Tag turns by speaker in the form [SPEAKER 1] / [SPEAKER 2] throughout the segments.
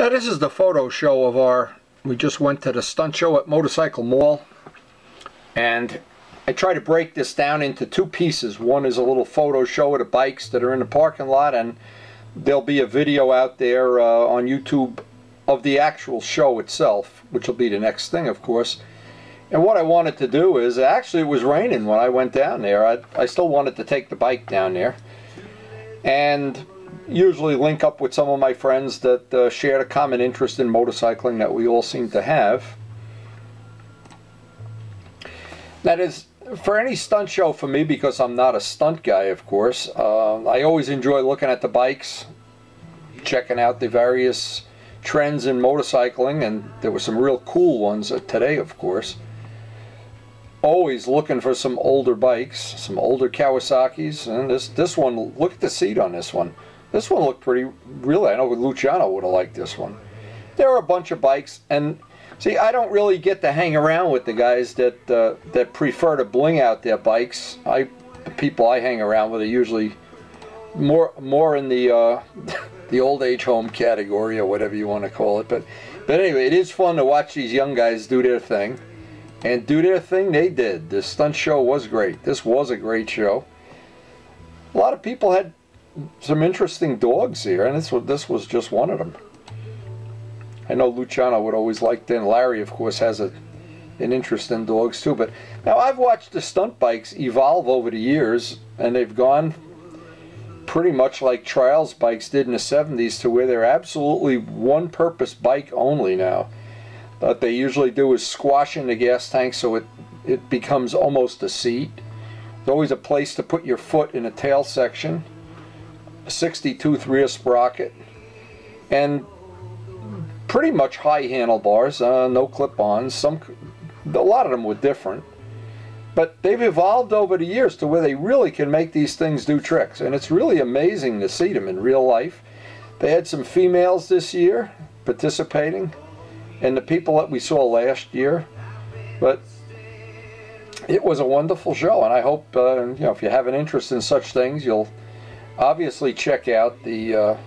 [SPEAKER 1] Now this is the photo show of we just went to the stunt show at Motorcycle Mall, and I try to break this down into two pieces. One is a little photo show of the bikes that are in the parking lot, and there'll be a video out there on YouTube of the actual show itself, which will be the next thing, of course. And what I wanted to do is, actually it was raining when I went down there. I still wanted to take the bike down there and usually link up with some of my friends that shared a common interest in motorcycling that we all seem to have. That is, for any stunt show for me, because I'm not a stunt guy, of course, I always enjoy looking at the bikes, checking out the various trends in motorcycling, and there were some real cool ones today, of course. Always looking for some older bikes, some older Kawasaki's, and this one, look at the seat on this one. This one looked pretty, really, I know Luciano would have liked this one. There are a bunch of bikes, and see, I don't really get to hang around with the guys that prefer to bling out their bikes. The people I hang around with are usually more in the the old age home category, or whatever you want to call it. But anyway, it is fun to watch these young guys do their thing, and do their thing they did. The stunt show was great. This was a great show. A lot of people had some interesting dogs here, and this was just one of them. I know Luciano would always like them. Larry, of course, has an interest in dogs too. But now I've watched the stunt bikes evolve over the years, and they've gone pretty much like trials bikes did in the 70s, to where they're absolutely one-purpose bike only now. What they usually do is squash in the gas tank so it becomes almost a seat. There's always a place to put your foot in a tail section. A 62 rear sprocket, and pretty much high handlebars, no clip-ons. A lot of them were different, but they've evolved over the years to where they really can make these things do tricks, and it's really amazing to see them in real life. They had some females this year participating, and the people that we saw last year, but it was a wonderful show, and I hope you know, if you have an interest in such things, you'll obviously check out the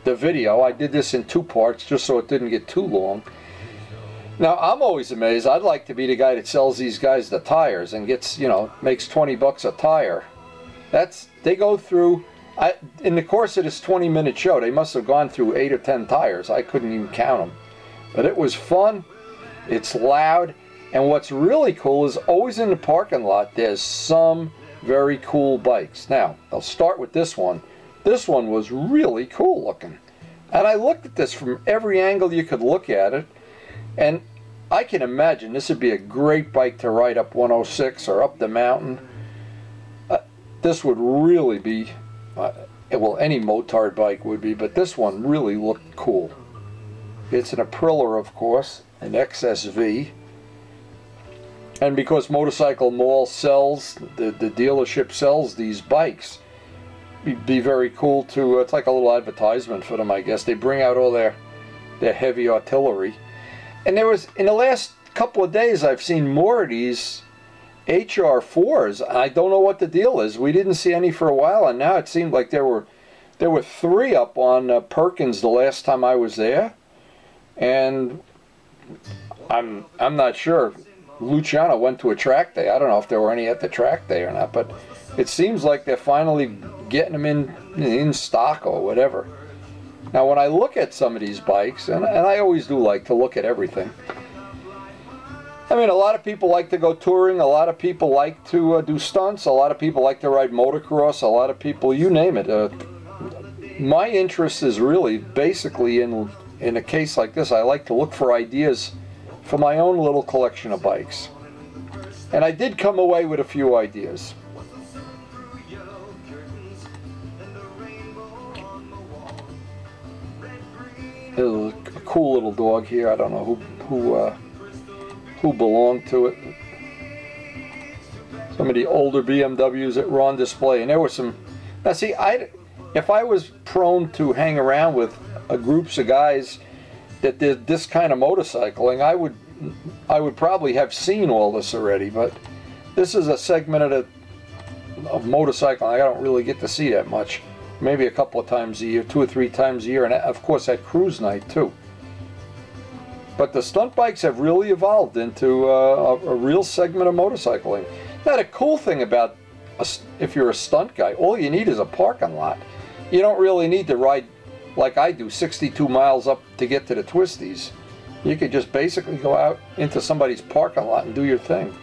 [SPEAKER 1] video. I did this in two parts just so it didn't get too long. Now, I'm always amazed. I'd like to be the guy that sells these guys the tires and gets, you know, makes 20 bucks a tire. They go through, in the course of this 20-minute show, they must have gone through 8 or 10 tires. I couldn't even count them. But it was fun. It's loud. And what's really cool is always in the parking lot, there's some very cool bikes. Now, I'll start with this one. This one was really cool looking. And I looked at this from every angle you could look at it, and I can imagine this would be a great bike to ride up 106 or up the mountain. This would really be, well, any motard bike would be, but this one really looked cool. It's an Aprilia, of course, an XSV. And because Motorcycle Mall sells, the dealership sells these bikes, it'd be very cool to, it's like a little advertisement for them, I guess. They bring out all their heavy artillery. And there was, in the last couple of days, I've seen more of these HR4s. I don't know what the deal is. We didn't see any for a while, and now it seemed like there were 3 up on Perkins the last time I was there. And I'm not sure. Luciano went to a track day. I don't know if there were any at the track day or not, but it seems like they're finally getting them in stock or whatever. Now, when I look at some of these bikes, and I always do like to look at everything, I mean, a lot of people like to go touring, a lot of people like to do stunts, a lot of people like to ride motocross, a lot of people, you name it. My interest is really basically in a case like this, I like to look for ideas for my own little collection of bikes. And I did come away with a few ideas. There's a cool little dog here. I don't know who belonged to it. Some of the older BMWs that were on display, and there were some. Now see, if I was prone to hang around with groups of guys that did this kind of motorcycling, I would probably have seen all this already, but this is a segment of motorcycling I don't really get to see that much. maybe a couple of times a year, 2 or 3 times a year, and of course at cruise night too. But the stunt bikes have really evolved into a real segment of motorcycling. Now the cool thing about, if you're a stunt guy, all you need is a parking lot. You don't really need to ride like I do 62 miles up to get to the twisties. You could just basically go out into somebody's parking lot and do your thing.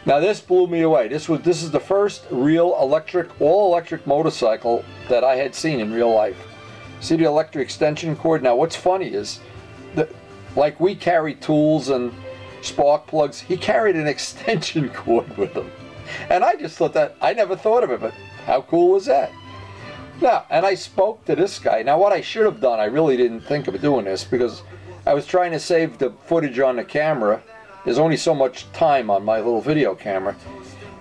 [SPEAKER 1] Now this blew me away. This is the first real electric, all-electric motorcycle that I had seen in real life. See the electric extension cord? Now what's funny is that, like we carry tools and spark plugs, he carried an extension cord with him. And I just thought that, I never thought of it, but how cool was that? Now, and I spoke to this guy. Now what I should have done, I really didn't think of doing this because I was trying to save the footage on the camera. There's only so much time on my little video camera.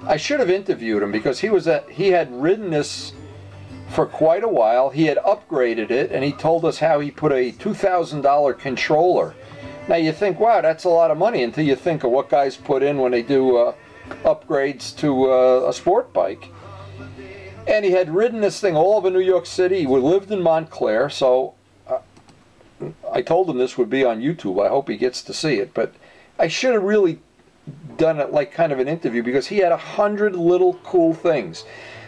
[SPEAKER 1] I should have interviewed him because he had ridden this for quite a while. He had upgraded it, and he told us how he put a $2,000 controller. Now you think, wow, that's a lot of money, until you think of what guys put in when they do upgrades to a sport bike. And he had ridden this thing all over New York City. He lived in Montclair, so I told him this would be on YouTube. I hope he gets to see it. But I should have really done it like kind of an interview, because he had 100 little cool things.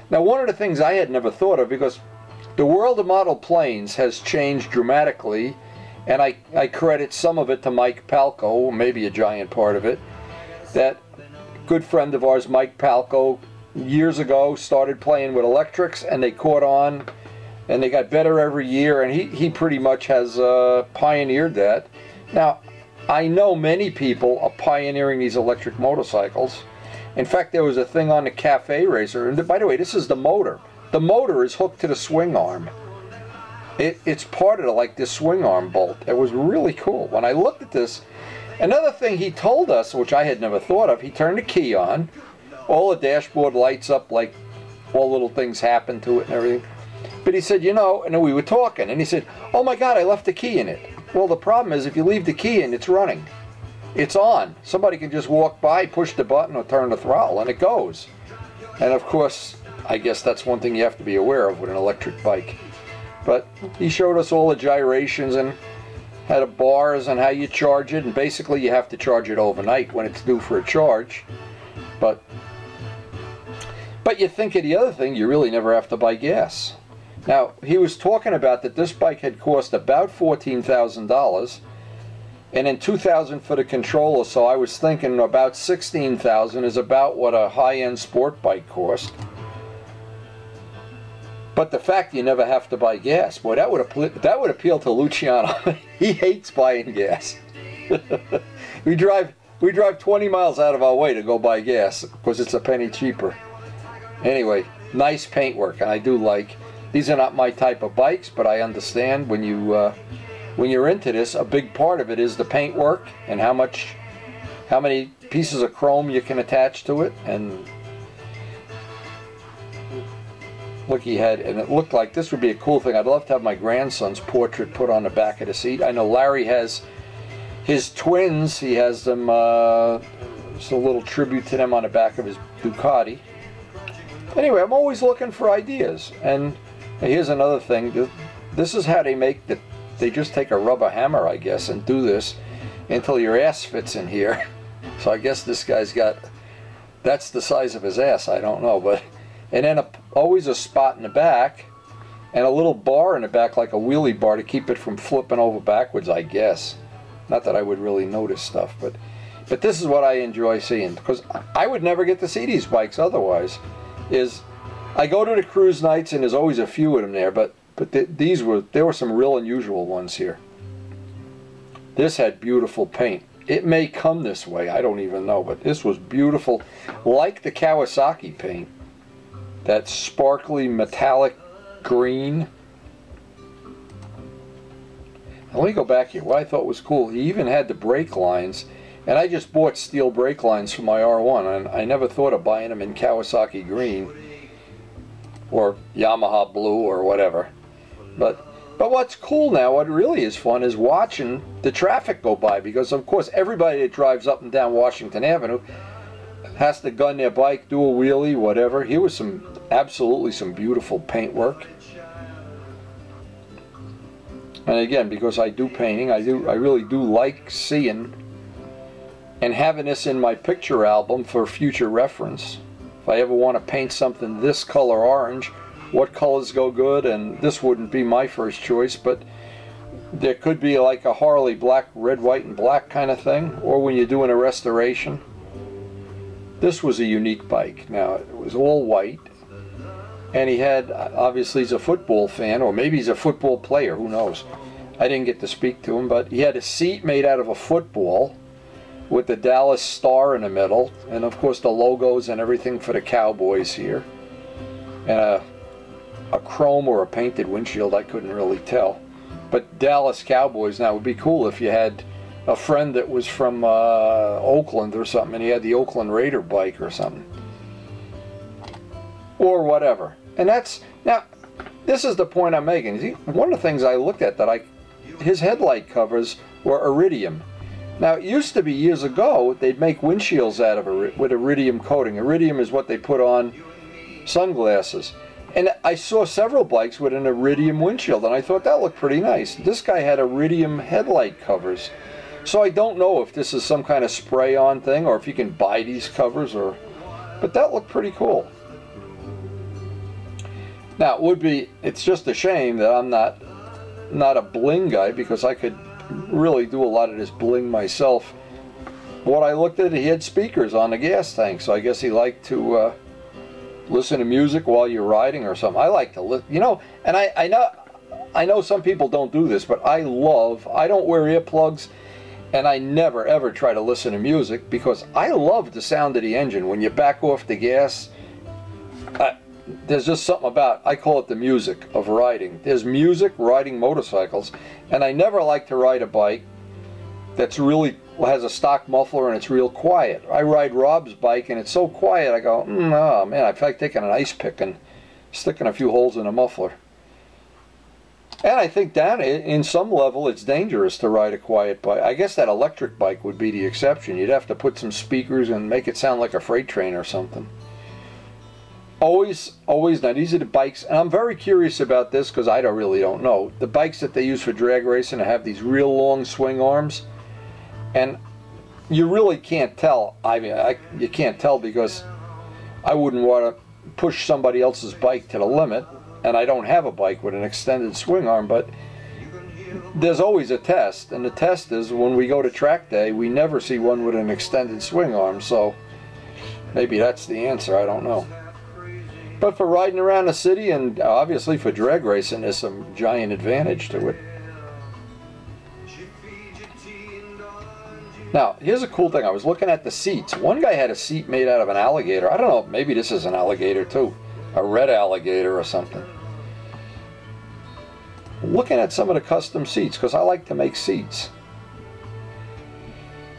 [SPEAKER 1] Now one of the things I had never thought of, because the world of model planes has changed dramatically, and I credit some of it to Mike Palco, maybe a giant part of it. That good friend of ours, Mike Palco, years ago started playing with electrics, and they caught on, and they got better every year, and he pretty much has pioneered that. Now I know many people are pioneering these electric motorcycles. In fact, there was a thing on the Cafe Racer, and by the way, this is the motor. The motor is hooked to the swing arm. It's part of like this swing arm bolt. It was really cool. When I looked at this, another thing he told us, which I had never thought of, he turned the key on, all the dashboard lights up, like all little things happen to it and everything. But he said, you know, and then we were talking, and he said, oh my God, I left the key in it. Well, the problem is if you leave the key in, it's running. It's on. Somebody can just walk by, push the button, or turn the throttle, and it goes. And of course, I guess that's one thing you have to be aware of with an electric bike. But he showed us all the gyrations and how the bars and how you charge it, and basically you have to charge it overnight when it's due for a charge. But you think of the other thing, you really never have to buy gas. Now, he was talking about that this bike had cost about $14,000, and then $2,000 for the controller, so I was thinking about $16,000 is about what a high-end sport bike cost. But the fact you never have to buy gas, boy, that would appeal to Luciano. He hates buying gas. we drive 20 miles out of our way to go buy gas because it's a penny cheaper. Anyway, nice paintwork, and I do like. These are not my type of bikes, but I understand when you're into this, a big part of it is the paintwork and how many pieces of chrome you can attach to it. And look, he had, and it looked like this would be a cool thing. I'd love to have my grandson's portrait put on the back of the seat. I know Larry has his twins. He has them, just a little tribute to them on the back of his Ducati. Anyway, I'm always looking for ideas. And here's another thing. This is how they make the, they just take a rubber hammer, I guess, and do this until your ass fits in here. So I guess this guy's got, that's the size of his ass, I don't know. But and then always a spot in the back and a little bar in the back, like a wheelie bar, to keep it from flipping over backwards, I guess. Not that I would really notice stuff, but this is what I enjoy seeing, because I would never get to see these bikes otherwise. Is I go to the cruise nights, and there's always a few of them there, but there were some real unusual ones here. This had beautiful paint. It may come this way, I don't even know, but this was beautiful, like the Kawasaki paint. That sparkly metallic green. Now, let me go back here. What I thought was cool, he even had the brake lines, and I just bought steel brake lines for my R1, and I never thought of buying them in Kawasaki green or Yamaha blue or whatever. But what's cool now, what really is fun, is watching the traffic go by, because of course everybody that drives up and down Washington Avenue has to gun their bike, do a wheelie, whatever. Here was absolutely some beautiful paintwork. And again, because I do painting, I really do like seeing and having this in my picture album for future reference. If I ever want to paint something this color orange, what colors go good? And this wouldn't be my first choice, but there could be like a Harley black, red, white, and black kind of thing, or when you're doing a restoration. This was a unique bike. Now, it was all white, and he had, obviously he's a football fan, or maybe he's a football player, who knows. I didn't get to speak to him, but he had a seat made out of a football with the Dallas star in the middle, and of course the logos and everything for the Cowboys here. And a chrome or a painted windshield, I couldn't really tell. But Dallas Cowboys, now it would be cool if you had a friend that was from Oakland or something, and he had the Oakland Raider bike or something. Or whatever. And that's, now, this is the point I'm making. See, one of the things I looked at his headlight covers were iridium. Now, it used to be years ago, they'd make windshields out of with iridium coating. Iridium is what they put on sunglasses. And I saw several bikes with an iridium windshield, and I thought that looked pretty nice. This guy had iridium headlight covers. So I don't know if this is some kind of spray-on thing, or if you can buy these covers, but that looked pretty cool. Now, it's just a shame that I'm not a bling guy, because I could really do a lot of this bling myself. What I looked at, he had speakers on the gas tank, so I guess he liked to listen to music while you're riding or something. I like to listen, you know, and I know some people don't do this, but I don't wear earplugs, and I never ever try to listen to music, because I love the sound of the engine. When you back off the gas, there's just something about, I call it the music of riding. There's music riding motorcycles, and I never like to ride a bike that's really has a stock muffler and it's real quiet. I ride Rob's bike and it's so quiet, I go, oh man, I feel like taking an ice pick and sticking a few holes in a muffler. And I think that in some level it's dangerous to ride a quiet bike. I guess that electric bike would be the exception. You'd have to put some speakers and make it sound like a freight train or something. Always, now these are the bikes, and I'm very curious about this because I really don't know. The bikes that they use for drag racing have these real long swing arms, and you really can't tell. I mean, you can't tell because I wouldn't want to push somebody else's bike to the limit, and I don't have a bike with an extended swing arm, but there's always a test, and the test is when we go to track day, we never see one with an extended swing arm, so maybe that's the answer, I don't know. But for riding around the city, and obviously for drag racing, there's some giant advantage to it. Now, here's a cool thing. I was looking at the seats. One guy had a seat made out of an alligator. I don't know, maybe this is an alligator too. A red alligator or something. Looking at some of the custom seats, because I like to make seats.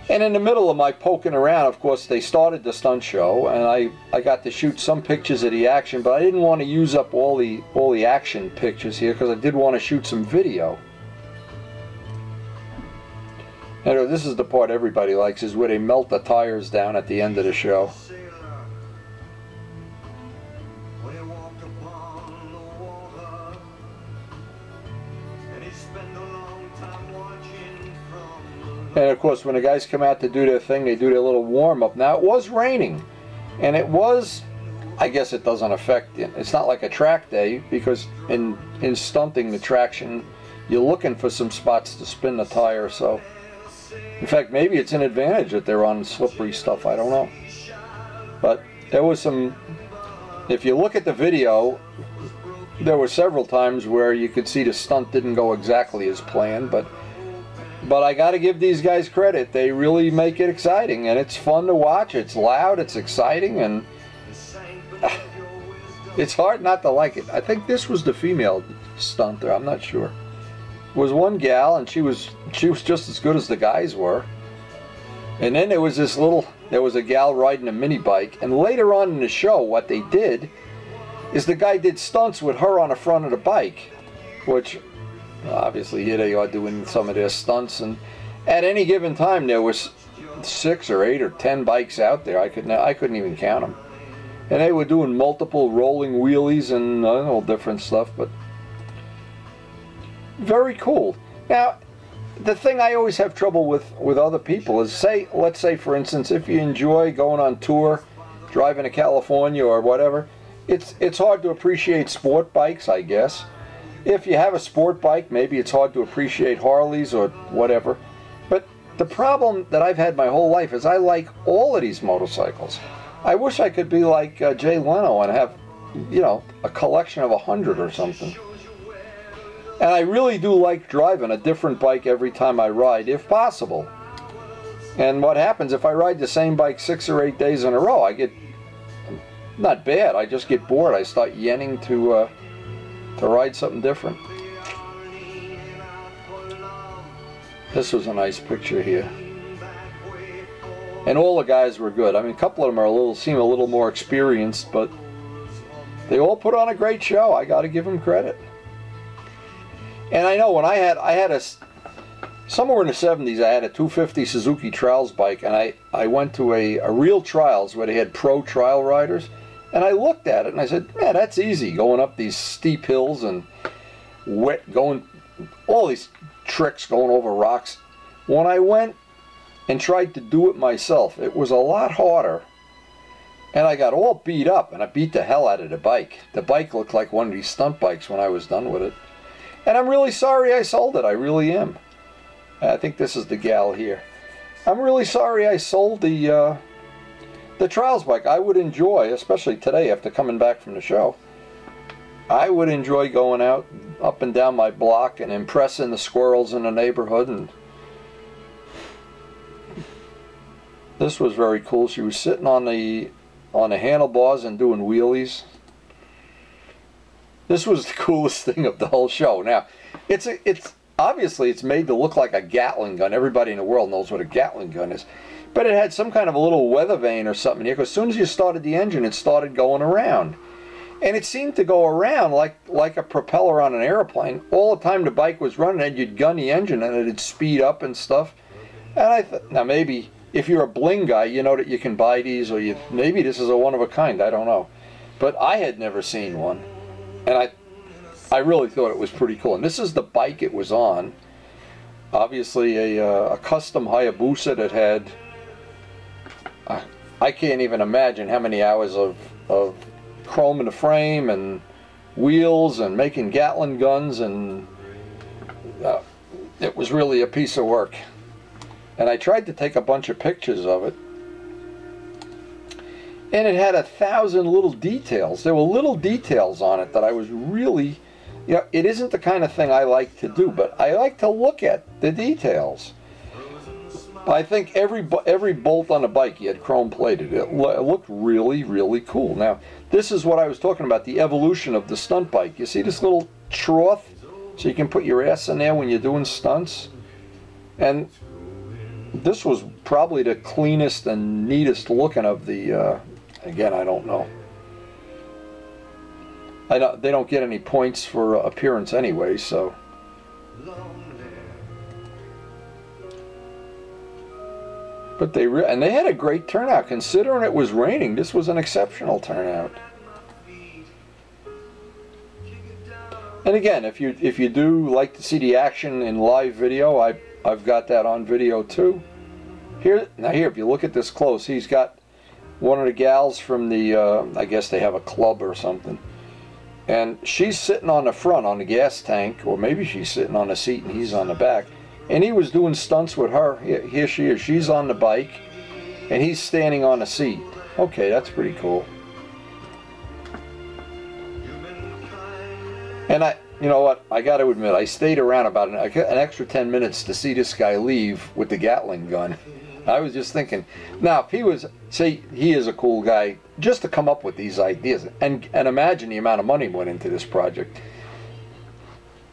[SPEAKER 1] And in the middle of my poking around, of course, they started the stunt show, and I got to shoot some pictures of the action, but I didn't want to use up all the action pictures here because I did want to shoot some video. And this is the part everybody likes, is where they melt the tires down at the end of the show. And of course, when the guys come out to do their thing, they do their little warm-up. Now, it was raining, and it was, I guess it doesn't affect it. It's not like a track day, because in stunting the traction, you're looking for some spots to spin the tire. So, in fact, maybe it's an advantage that they're on slippery stuff. I don't know. But there was some, if you look at the video, there were several times where you could see the stunt didn't go exactly as planned, but I got to give these guys credit. They really make it exciting, and it's fun to watch. It's loud, it's exciting, and it's hard not to like it. I think this was the female stunter. I'm not sure. It was one gal, and she was just as good as the guys were. And then there was a gal riding a mini bike, and later on in the show, what they did is the guy did stunts with her on the front of the bike, which obviously here they are doing some of their stunts, and At any given time, there was 6 or 8 or 10 bikes out there. I couldn't even count them. And they were doing multiple rolling wheelies and all different stuff, but very cool. Now, the thing I always have trouble with other people is, let's say for instance, if you enjoy going on tour, driving to California or whatever, it's hard to appreciate sport bikes, I guess. If you have a sport bike, maybe it's hard to appreciate Harleys or whatever. But the problem that I've had my whole life is I like all of these motorcycles. I wish I could be like Jay Leno and have, you know, a collection of 100 or something. And I really do like driving a different bike every time I ride, if possible. And what happens if I ride the same bike 6 or 8 days in a row? I get, not bad, I just get bored. I start yearning to ride something different. This was a nice picture here. And all the guys were good. I mean, a couple of them seem a little more experienced, but they all put on a great show. I got to give them credit. And I know when I had a, somewhere in the 70s, I had a 250 Suzuki Trials bike, and I went to a real trials where they had pro trial riders, and I looked at it and I said, man, that's easy, going up these steep hills and going all these tricks, going over rocks. When I went and tried to do it myself, it was a lot harder, and I got all beat up, and I beat the hell out of the bike. The bike looked like one of these stunt bikes when I was done with it, and I'm really sorry I sold it. I really am. I think this is the gal here. I'm really sorry I sold the trials bike. I would enjoy, especially today after coming back from the show, I would enjoy going out up and down my block and impressing the squirrels in the neighborhood. And this was very cool. She was sitting on the handlebars and doing wheelies. This was the coolest thing of the whole show. Now, it's obviously it's made to look like a Gatling gun. Everybody in the world knows what a Gatling gun is. But it had some kind of a little weather vane or something here, because as soon as you started the engine, it started going around. And it seemed to go around like a propeller on an airplane. All the time the bike was running, and you'd gun the engine and it'd speed up and stuff. And I thought, now maybe if you're a bling guy, you know that you can buy these, or maybe this is a one of a kind, I don't know. But I had never seen one. And I really thought it was pretty cool. And this is the bike it was on. Obviously a custom Hayabusa that had, I can't even imagine how many hours of chrome in the frame and wheels and making Gatling guns, and it was really a piece of work. And I tried to take a bunch of pictures of it, and it had 1,000 little details. There were little details on it that I was really, you know, it isn't the kind of thing I like to do, but I like to look at the details. I think every bolt on the bike he had chrome plated. It looked really, really cool. Now, this is what I was talking about, the evolution of the stunt bike. You see this little trough, so you can put your ass in there when you're doing stunts? And this was probably the cleanest and neatest looking of the, again, I don't know. They don't get any points for appearance anyway, so. But they had a great turnout. Considering it was raining, this was an exceptional turnout. And again, if you do like to see the action in live video, I've got that on video too. Here, if you look at this close, he's got one of the gals from the, I guess they have a club or something, and she's sitting on the front on the gas tank, or maybe she's sitting on the seat and he's on the back. And he was doing stunts with her. Here she is. She's on the bike, and he's standing on the seat. Okay, that's pretty cool. And you know what? I got to admit, I stayed around about an extra 10 minutes to see this guy leave with the Gatling gun. I was just thinking, now if he was, say, he is a cool guy, just to come up with these ideas, and imagine the amount of money went into this project.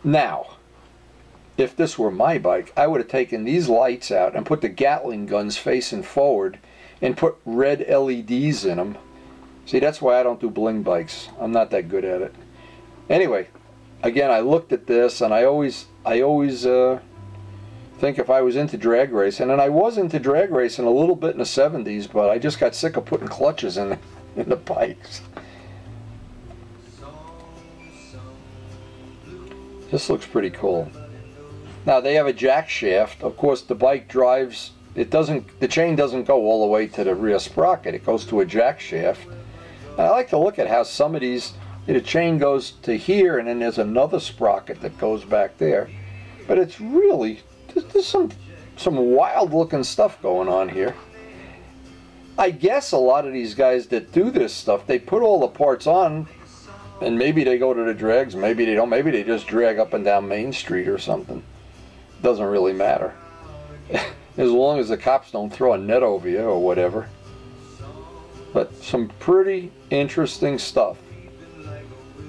[SPEAKER 1] Now, if this were my bike, I would have taken these lights out and put the Gatling guns facing forward and put red LEDs in them. See, that's why I don't do bling bikes. I'm not that good at it. Anyway, again, I looked at this, and I always think if I was into drag racing, and I was into drag racing a little bit in the 70s, but I just got sick of putting clutches in the bikes. This looks pretty cool. Now they have a jack shaft. Of course, the bike drives, it doesn't, the chain doesn't go all the way to the rear sprocket. It goes to a jack shaft. And I like to look at how some of these, the chain goes to here, and then there's another sprocket that goes back there. But it's really, there's some wild looking stuff going on here. I guess a lot of these guys that do this stuff, they put all the parts on, and maybe they go to the drags, maybe they don't, maybe they just drag up and down Main Street or something. Doesn't really matter. As long as the cops don't throw a net over you or whatever. But some pretty interesting stuff.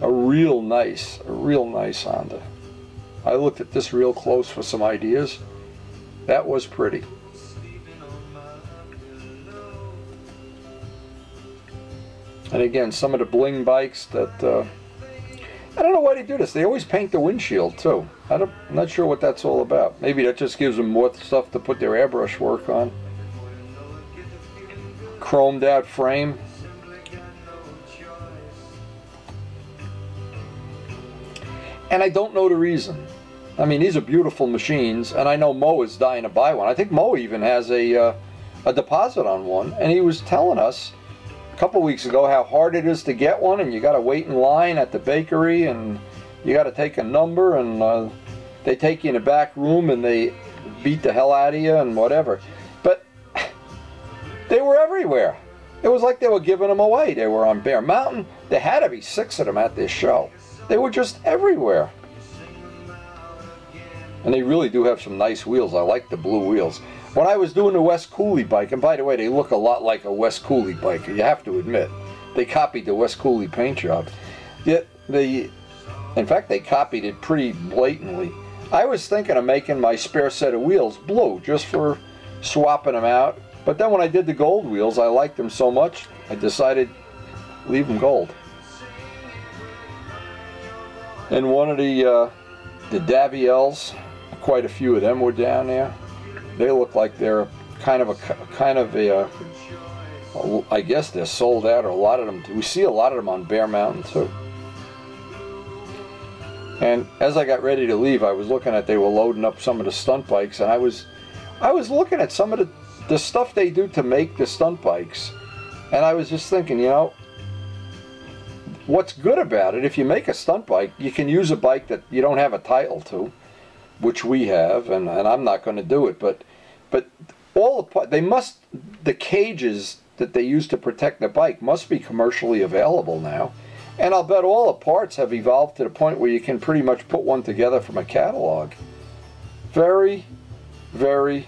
[SPEAKER 1] A real nice Honda. I looked at this real close for some ideas. That was pretty. And again, some of the bling bikes that, I don't know why they do this. They always paint the windshield too. I'm not sure what that's all about. Maybe that just gives them more stuff to put their airbrush work on. Chromed out frame. And I don't know the reason. I mean, these are beautiful machines, and I know Mo is dying to buy one. I think Mo even has a deposit on one, and he was telling us couple weeks ago how hard it is to get one, and you got to wait in line at the bakery, and you got to take a number, and they take you in a back room and they beat the hell out of you and whatever. But they were everywhere. It was like they were giving them away. They were on Bear Mountain. There had to be 6 of them at this show. They were just everywhere. And they really do have some nice wheels. I like the blue wheels. When I was doing the West Cooley bike, and by the way, they look a lot like a West Cooley bike, you have to admit. They copied the West Cooley paint job. Yet in fact, they copied it pretty blatantly. I was thinking of making my spare set of wheels blue, just for swapping them out. But then when I did the gold wheels, I liked them so much, I decided leave them gold. And one of the Daviels, quite a few of them were down there. They look like they're kind of a I guess they're sold out, or a lot of them. We see a lot of them on Bear Mountain too. And as I got ready to leave, I was looking at, they were loading up some of the stunt bikes, and I was looking at some of the stuff they do to make the stunt bikes, and I was just thinking, you know, what's good about it, if you make a stunt bike, you can use a bike that you don't have a title to, which we have, and I'm not going to do it, but all the cages that they use to protect the bike must be commercially available now, and I'll bet all the parts have evolved to the point where you can pretty much put one together from a catalog. Very, very,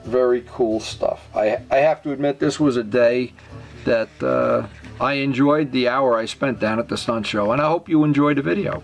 [SPEAKER 1] very cool stuff. I have to admit, this was a day that I enjoyed the hour I spent down at the stunt show, and I hope you enjoyed the video.